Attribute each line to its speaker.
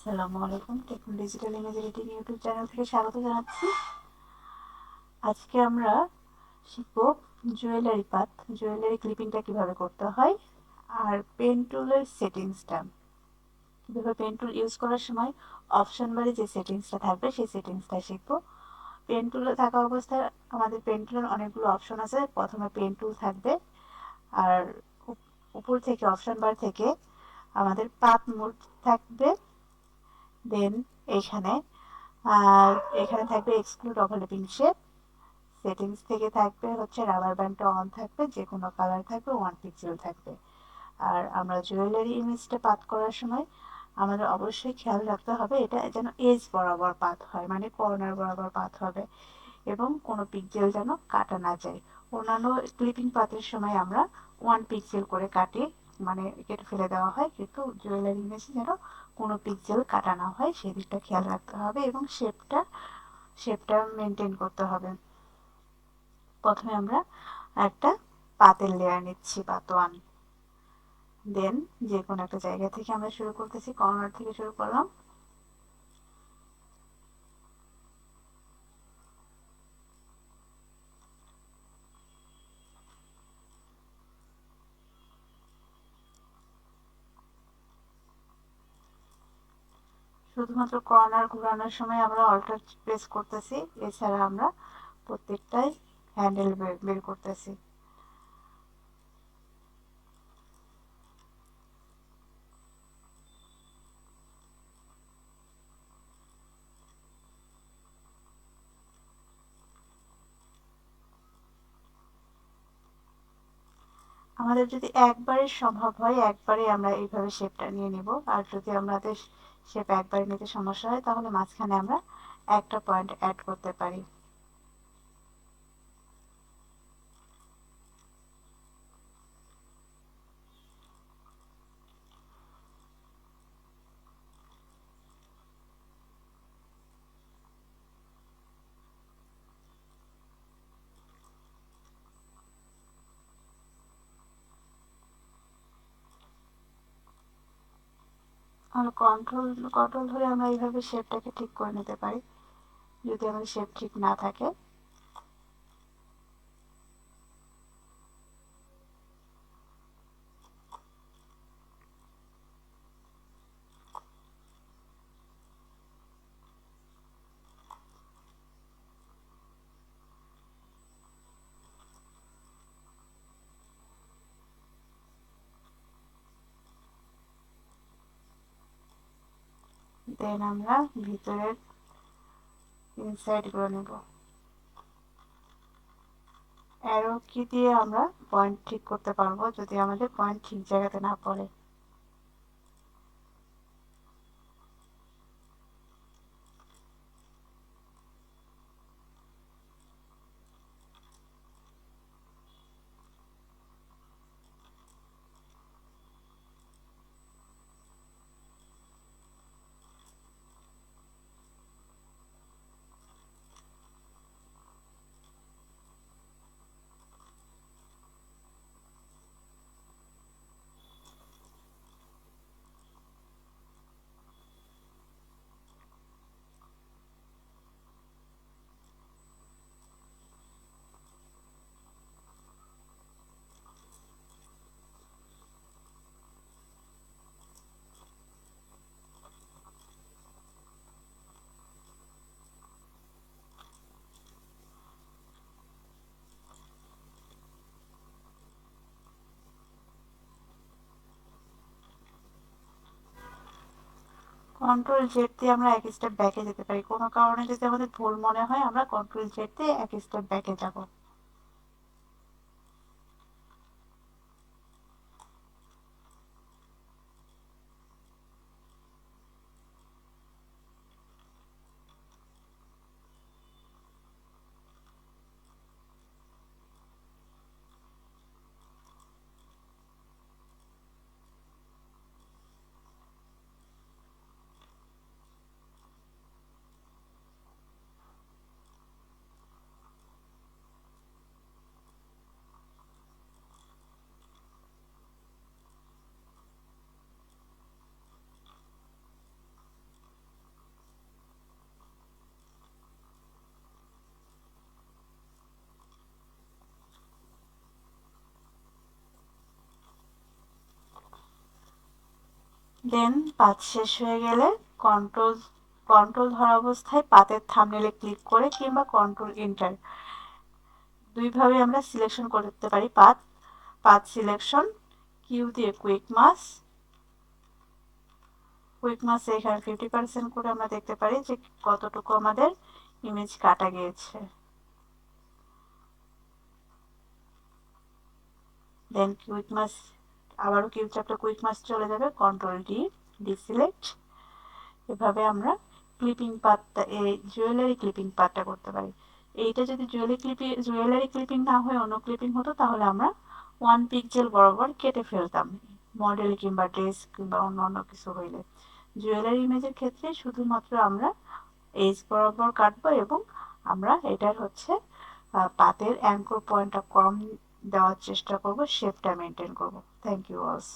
Speaker 1: আসসালামু আলাইকুম। Taken digital image editing YouTube channel থেকে স্বাগত জানাচ্ছি। আজকে আমরা শিখব জুয়েলারি ক্লিপিংটা কিভাবে করতে হয়, আর পেন টুলের সেটিংসটা কিভাবে পেন টুল ইউজ করার সময় অপশন বারে যে সেটিংসটা থাকবে সেই সেটিংসটা শিখব। পেন টুলে থাকা অবস্থায় আমাদের পেন টুলের অনেকগুলো অপশন আছে। প্রথমে পেন টুল থাকবে, আর উপর থেকে অপশন বার থেকে আমাদের পাথ মোড থাকবে। দেন এখানে এখানে থাকবে এক্সক্লুড ওভারল্যাপিং শেপ। সেটিংস থেকে থাকবে হচ্ছে রাবার ব্যান্ডটা অন থাকবে, যে কোনো কালার থাকবে, 1 পিক্সেল থাকবে। আর আমরা জুয়েলারি ইমেজটা পাথ করার সময় আমাদের অবশ্যই খেয়াল রাখতে হবে এটা যেন এজ বরাবর পাথ হয়, মানে কর্নার বরাবর পাথ হবে, এবং কোনো পিক্সেল যেন কাটা না যায়। অন্যান্য ক্লিপিং পাথের সময় আমরা 1 পিক্সেল করে কাটি, মানে কেটে ফেলে দেওয়া হয়, কিন্তু জুয়েলারি ইমেজে যেন কোনো পিক্সেল কাটা না হয় সেদিকটা খেয়াল রাখতে হবে, এবং শেপটা মেনটেন করতে হবে। প্রথমে আমরা একটা পাতের লেয়ার নিচ্ছি, পাত 1। দেন যে কোনো একটা জায়গা থেকে আমরা শুরু করতেছি, কর্নার থেকে শুরু করলাম। শুধুমাত্র কর্নার ঘোরানোর সময় আমরা অল্টার প্রেস করতেছি, এছাড়া আমরা প্রত্যেকটাই হ্যান্ডেল বের করতেছি। আমাদের যদি একবারে সম্ভব হয় একবারে আমরা এইভাবে শেপটা নিয়ে নিব, আর যদি আমাদের শেপ একবারে নিতে সমস্যা হয় তাহলে মাঝখানে আমরা একটা পয়েন্ট অ্যাড করতে পারি। আমরা কন্ট্রোল ধরে আমরা এইভাবে শেপটাকে ঠিক করে নিতে পারি যদি আমাদের শেপ ঠিক না থাকে। দেন আমরা ভিতরের ইনসাইডগুলো নেব। অ্যারো কি দিয়ে আমরা পয়েন্ট ঠিক করতে পারবো যদি আমাদের পয়েন্ট ঠিক জায়গাতে না পড়ে। কন্ট্রোল জেড দিয়ে আমরা এক স্টেপ ব্যাকে যেতে পারি, কোনো কারণে যদি আমাদের ভুল মনে হয় আমরা কন্ট্রোল জেড দিয়ে এক স্টেপ ব্যাকে যাব। দেন পাত শেষ হয়ে গেলে কন্ট্রোল ধরা অবস্থায় পাতের থাম্বনেলে ক্লিক করে কিংবা কন্ট্রোল এন্টার দুইভাবে আমরা সিলেকশন করতে পারি পাত সিলেকশন কিউ দিয়ে কুইক মাস এখানে 50% করে আমরা দেখতে পারি যে কতটুকু আমাদের ইমেজ কাটা গিয়েছে। দেন কুইক মাস আবারও কিউ চ্যাপটা কুইক মাস চলে যাবে, কন্ট্রোল ডিসিলেক্ট। এভাবে আমরা ক্লিপিং পার্টটা এই জুয়েলারি ক্লিপিং পার্টটা করতে পারি। এইটা যদি জুয়েলারি ক্লিপিং না হয়ে অন্য ক্লিপিং হতো তাহলে আমরা 1 পিক্সেল বরাবর কেটে ফেলতাম, মডেল কিংবা ড্রেস কিংবা অন্য কিছু হইলে। জুয়েলারি ইমেজের ক্ষেত্রে শুধুমাত্র আমরা এজ বরাবর কাটবো এবং আমরা এটার হচ্ছে পাতের অ্যাঙ্কর পয়েন্টটা কম দেওয়ার চেষ্টা করব, শেপটা মেনটেন করব। থ্যাংক ইউ অলস।